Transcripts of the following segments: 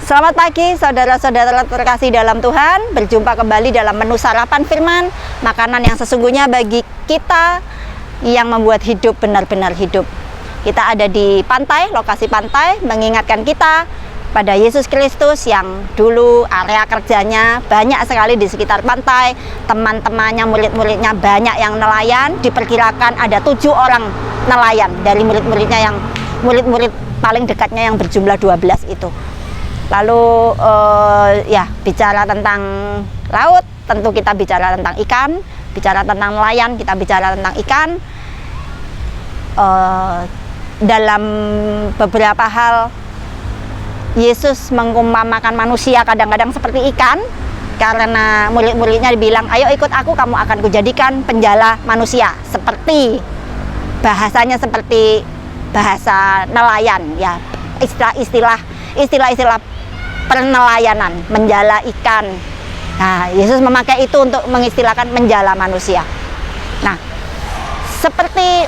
Selamat pagi saudara-saudara terkasih dalam Tuhan. Berjumpa kembali dalam menu sarapan firman, makanan yang sesungguhnya bagi kita yang membuat hidup benar-benar hidup. Kita ada di pantai, lokasi pantai, mengingatkan kita pada Yesus Kristus yang dulu area kerjanya banyak sekali di sekitar pantai. Teman-temannya, murid-muridnya banyak yang nelayan. Diperkirakan ada 7 orang nelayan dari murid-muridnya, yang murid-murid paling dekatnya yang berjumlah 12 itu. Lalu bicara tentang laut, tentu kita bicara tentang ikan. Bicara tentang nelayan, kita bicara tentang ikan. Dalam beberapa hal Yesus mengumpamakan manusia kadang-kadang seperti ikan, karena murid-muridnya dibilang, ayo ikut aku, kamu akan kujadikan penjala manusia. Seperti bahasanya seperti bahasa nelayan, ya, istilah penelayanan, menjala ikan. Nah, Yesus memakai itu untuk mengistilahkan menjala manusia. Nah, seperti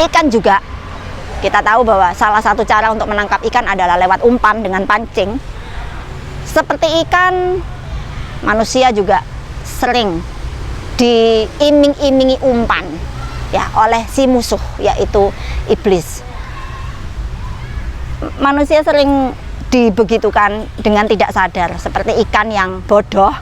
ikan juga, kita tahu bahwa salah satu cara untuk menangkap ikan adalah lewat umpan dengan pancing. Seperti ikan, manusia juga sering diiming-imingi umpan, ya, oleh si musuh, yaitu iblis. Manusia sering dibegitukan dengan tidak sadar, seperti ikan yang bodoh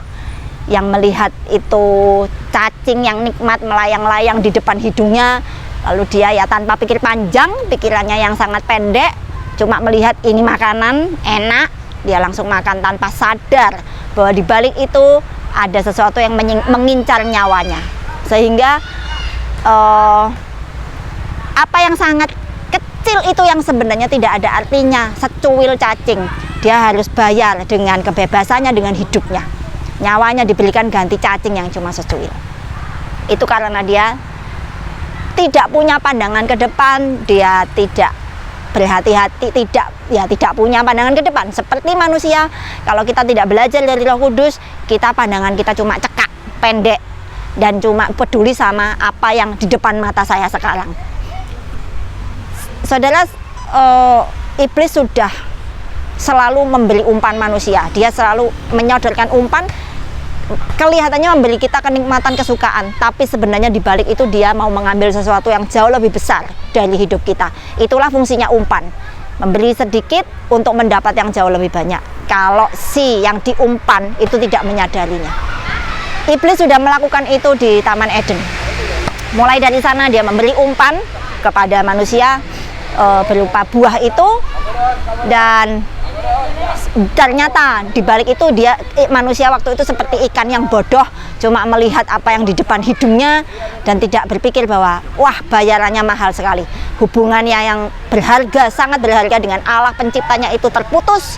yang melihat itu cacing yang nikmat melayang-layang di depan hidungnya, lalu dia ya tanpa pikir panjang, pikirannya yang sangat pendek, cuma melihat ini makanan enak, dia langsung makan tanpa sadar bahwa di balik itu ada sesuatu yang mengincar nyawanya. Sehingga apa yang sangat kecil itu yang sebenarnya tidak ada artinya, secuil cacing, dia harus bayar dengan kebebasannya, dengan hidupnya. Nyawanya diberikan ganti cacing yang cuma secuil. Itu karena dia tidak punya pandangan ke depan, dia tidak berhati-hati, tidak punya pandangan ke depan. Seperti manusia, kalau kita tidak belajar dari Roh Kudus, pandangan kita cuma cekak, pendek, dan cuma peduli sama apa yang di depan mata saya sekarang. Saudara, iblis sudah selalu memberi umpan manusia. Dia selalu menyodorkan umpan, kelihatannya memberi kita kenikmatan, kesukaan, tapi sebenarnya di balik itu dia mau mengambil sesuatu yang jauh lebih besar dari hidup kita. Itulah fungsinya umpan, memberi sedikit untuk mendapat yang jauh lebih banyak. Kalau si yang diumpan itu tidak menyadarinya. Iblis sudah melakukan itu di Taman Eden. Mulai dari sana dia memberi umpan kepada manusia berupa buah itu, dan ternyata di balik itu manusia waktu itu seperti ikan yang bodoh, cuma melihat apa yang di depan hidungnya dan tidak berpikir bahwa wah, bayarannya mahal sekali. Hubungannya yang berharga, sangat berharga dengan Allah penciptanya itu terputus.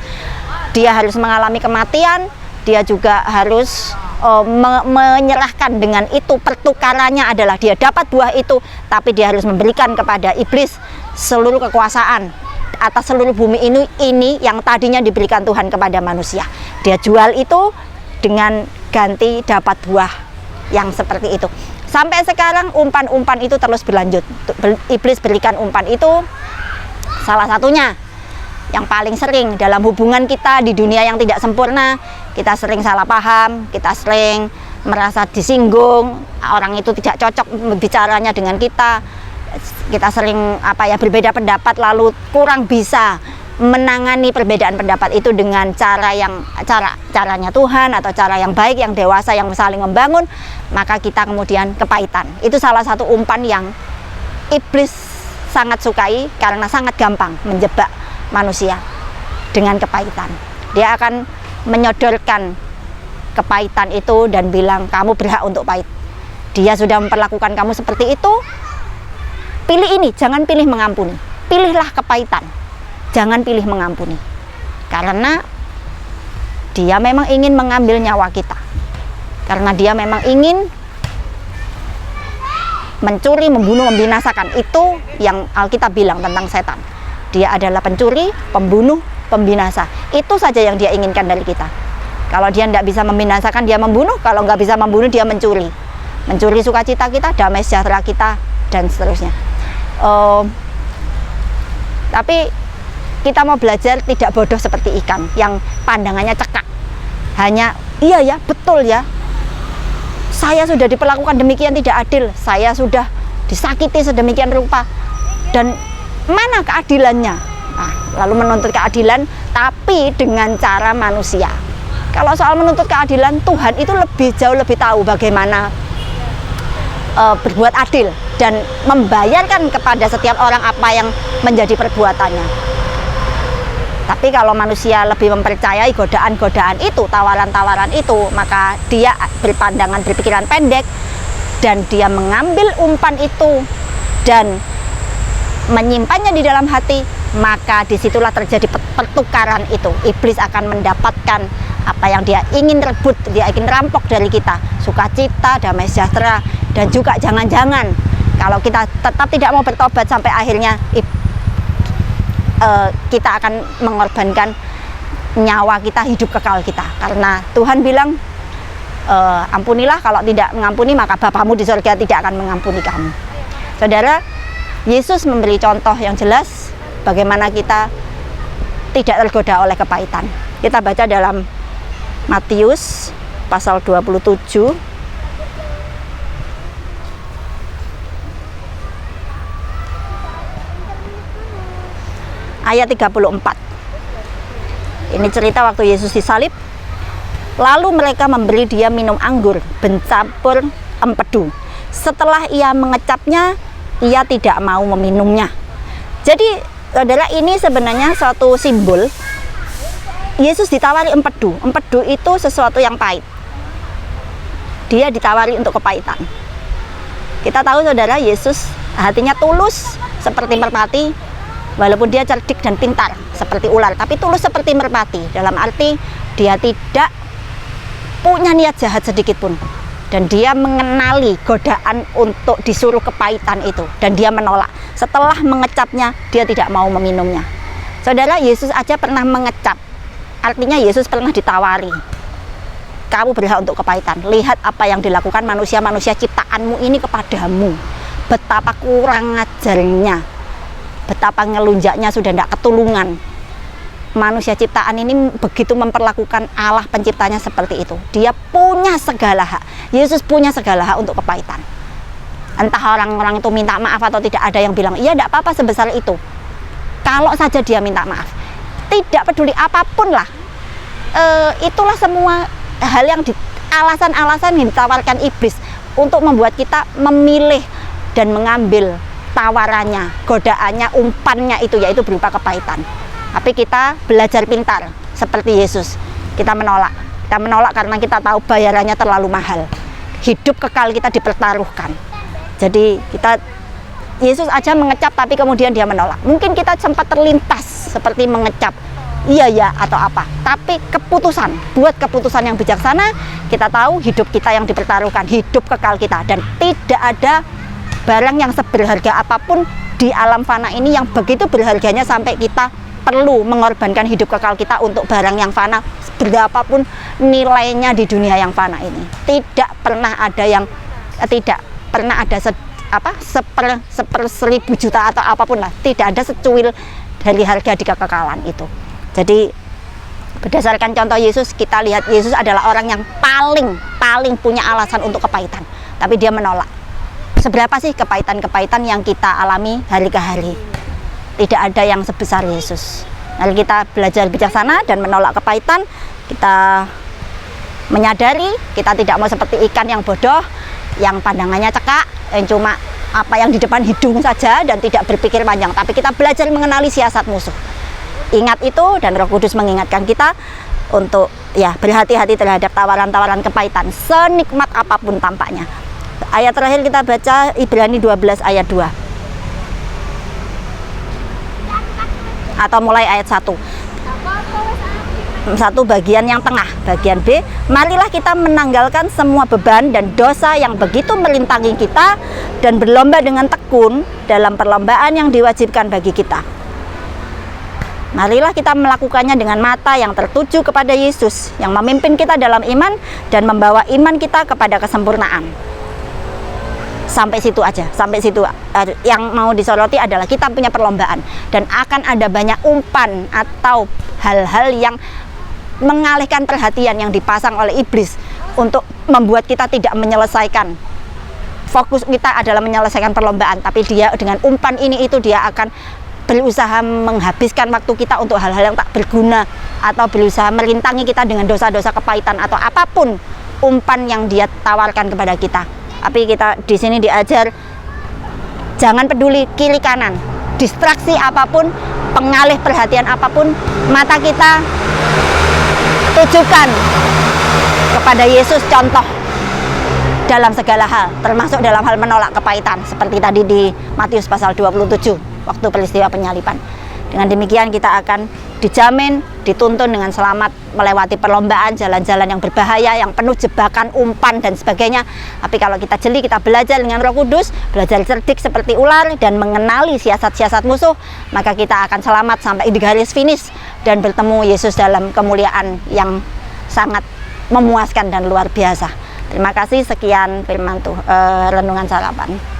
Dia harus mengalami kematian, dia juga harus menyerahkan dengan itu. Pertukarannya adalah dia dapat buah itu, tapi dia harus memberikan kepada iblis seluruh kekuasaan atas seluruh bumi ini yang tadinya diberikan Tuhan kepada manusia. Dia jual itu dengan ganti dapat buah yang seperti itu. Sampai sekarang umpan-umpan itu terus berlanjut. Iblis berikan umpan itu, salah satunya yang paling sering dalam hubungan kita di dunia yang tidak sempurna. Kita sering salah paham, kita sering merasa disinggung, orang itu tidak cocok bicaranya dengan kita. Kita sering berbeda pendapat, lalu kurang bisa menangani perbedaan pendapat itu dengan caranya Tuhan atau cara yang baik, yang dewasa, yang saling membangun. Maka kita kemudian kepahitan. Itu salah satu umpan yang iblis sangat sukai, karena sangat gampang menjebak manusia dengan kepahitan. Dia akan menyodorkan kepahitan itu dan bilang, kamu berhak untuk pahit. Dia sudah memperlakukan kamu seperti itu. Pilih ini, jangan pilih mengampuni. Pilihlah kepahitan, jangan pilih mengampuni. Karena dia memang ingin mengambil nyawa kita. Karena dia memang ingin mencuri, membunuh, membinasakan. Itu yang Alkitab bilang tentang setan. Dia adalah pencuri, pembunuh, pembinasa. Itu saja yang dia inginkan dari kita. Kalau dia tidak bisa membinasakan, dia membunuh. Kalau nggak bisa membunuh, dia mencuri. Mencuri sukacita kita, damai sejahtera kita, dan seterusnya. Tapi kita mau belajar tidak bodoh seperti ikan yang pandangannya cekak. Hanya, iya ya, betul ya, saya sudah diperlakukan demikian tidak adil, saya sudah disakiti sedemikian rupa, dan mana keadilannya? Nah, lalu menuntut keadilan, tapi dengan cara manusia. Kalau soal menuntut keadilan, Tuhan itu jauh lebih tahu bagaimana berbuat adil dan membayarkan kepada setiap orang apa yang menjadi perbuatannya. Tapi kalau manusia lebih mempercayai godaan-godaan itu, tawaran-tawaran itu, maka dia berpandangan, berpikiran pendek, dan dia mengambil umpan itu dan menyimpannya di dalam hati, maka disitulah terjadi pertukaran itu. Iblis akan mendapatkan apa yang dia ingin rebut, dia ingin rampok dari kita, sukacita, damai sejahtera, dan juga jangan-jangan kalau kita tetap tidak mau bertobat sampai akhirnya kita akan mengorbankan nyawa kita, hidup kekal kita. Karena Tuhan bilang, ampunilah, kalau tidak mengampuni maka Bapamu di surga tidak akan mengampuni kamu. Saudara, Yesus memberi contoh yang jelas bagaimana kita tidak tergoda oleh kepahitan. Kita baca dalam Matius pasal 27 ayat 34. Ini cerita waktu Yesus disalib. Lalu mereka memberi dia minum anggur bercampur empedu. Setelah ia mengecapnya, ia tidak mau meminumnya. Jadi, saudara, ini sebenarnya suatu simbol. Yesus ditawari empedu. Empedu itu sesuatu yang pahit. Dia ditawari untuk kepahitan. Kita tahu, saudara, Yesus hatinya tulus seperti merpati, walaupun dia cerdik dan pintar seperti ular, tapi tulus seperti merpati. Dalam arti dia tidak punya niat jahat sedikit pun. Dan dia mengenali godaan untuk disuruh kepahitan itu, dan dia menolak. Setelah mengecapnya, dia tidak mau meminumnya. Saudara, Yesus aja pernah mengecap. Artinya Yesus pernah ditawari, kamu berhak untuk kepahitan. Lihat apa yang dilakukan manusia-manusia ciptaanmu ini kepadamu. Betapa kurang ajarnya, betapa ngelunjaknya, sudah tidak ketulungan. Manusia ciptaan ini begitu memperlakukan Allah penciptanya seperti itu. Dia punya segala hak. Yesus punya segala hak untuk kepahitan. Entah orang-orang itu minta maaf atau tidak, ada yang bilang, iya tidak apa-apa sebesar itu. Kalau saja dia minta maaf, tidak peduli apapun lah. Itulah semua hal yang alasan-alasan yang ditawarkan iblis untuk membuat kita memilih dan mengambil tawarannya, godaannya, umpannya itu, yaitu berupa kepahitan. Tapi kita belajar pintar seperti Yesus. Kita menolak. Kita menolak karena kita tahu bayarannya terlalu mahal. Hidup kekal kita dipertaruhkan. Jadi Yesus aja mengecap, tapi kemudian dia menolak. Mungkin kita sempat terlintas seperti mengecap, iya ya atau apa. Tapi buat keputusan yang bijaksana. Kita tahu hidup kita yang dipertaruhkan, hidup kekal kita. Dan tidak ada barang yang seberharga apapun di alam fana ini yang begitu berharganya sampai kita perlu mengorbankan hidup kekal kita untuk barang yang fana, berapapun nilainya di dunia yang fana ini. Tidak pernah ada seper-1000 juta atau apapun lah, tidak ada secuil dari harga di kekekalan itu. Jadi berdasarkan contoh Yesus, kita lihat Yesus adalah orang yang paling punya alasan untuk kepahitan, tapi dia menolak. Seberapa sih kepahitan-kepahitan yang kita alami hari ke hari? Tidak ada yang sebesar Yesus. Mari kita belajar bijaksana dan menolak kepahitan. Kita menyadari kita tidak mau seperti ikan yang bodoh, yang pandangannya cekak, yang cuma apa yang di depan hidung saja dan tidak berpikir panjang. Tapi kita belajar mengenali siasat musuh. Ingat itu, dan Roh Kudus mengingatkan kita untuk berhati-hati terhadap tawaran-tawaran kepahitan, senikmat apapun tampaknya. Ayat terakhir kita baca Ibrani 12 ayat 2. Atau mulai ayat 1 bagian yang tengah, bagian B. Marilah kita menanggalkan semua beban dan dosa yang begitu merintangi kita, dan berlomba dengan tekun dalam perlombaan yang diwajibkan bagi kita. Marilah kita melakukannya dengan mata yang tertuju kepada Yesus, yang memimpin kita dalam iman dan membawa iman kita kepada kesempurnaan. Sampai situ aja, sampai situ. Yang mau disoroti adalah kita punya perlombaan dan akan ada banyak umpan atau hal-hal yang mengalihkan perhatian yang dipasang oleh iblis untuk membuat kita tidak menyelesaikan. Fokus kita adalah menyelesaikan perlombaan, tapi dia dengan umpan ini itu dia akan berusaha menghabiskan waktu kita untuk hal-hal yang tak berguna, atau berusaha merintangi kita dengan dosa-dosa kepahitan atau apapun umpan yang dia tawarkan kepada kita. Tapi kita di sini diajar jangan peduli kiri kanan, distraksi apapun, pengalih perhatian apapun, mata kita tujukan kepada Yesus, contoh dalam segala hal, termasuk dalam hal menolak kepahitan, seperti tadi di Matius pasal 27 waktu peristiwa penyaliban. Dengan demikian kita akan dijamin, dituntun dengan selamat melewati perlombaan, jalan-jalan yang berbahaya, yang penuh jebakan, umpan dan sebagainya. Tapi kalau kita jeli, kita belajar dengan Roh Kudus, belajar cerdik seperti ular dan mengenali siasat-siasat musuh, maka kita akan selamat sampai di garis finish dan bertemu Yesus dalam kemuliaan yang sangat memuaskan dan luar biasa. Terima kasih, sekian firman Tuhan, renungan sarapan.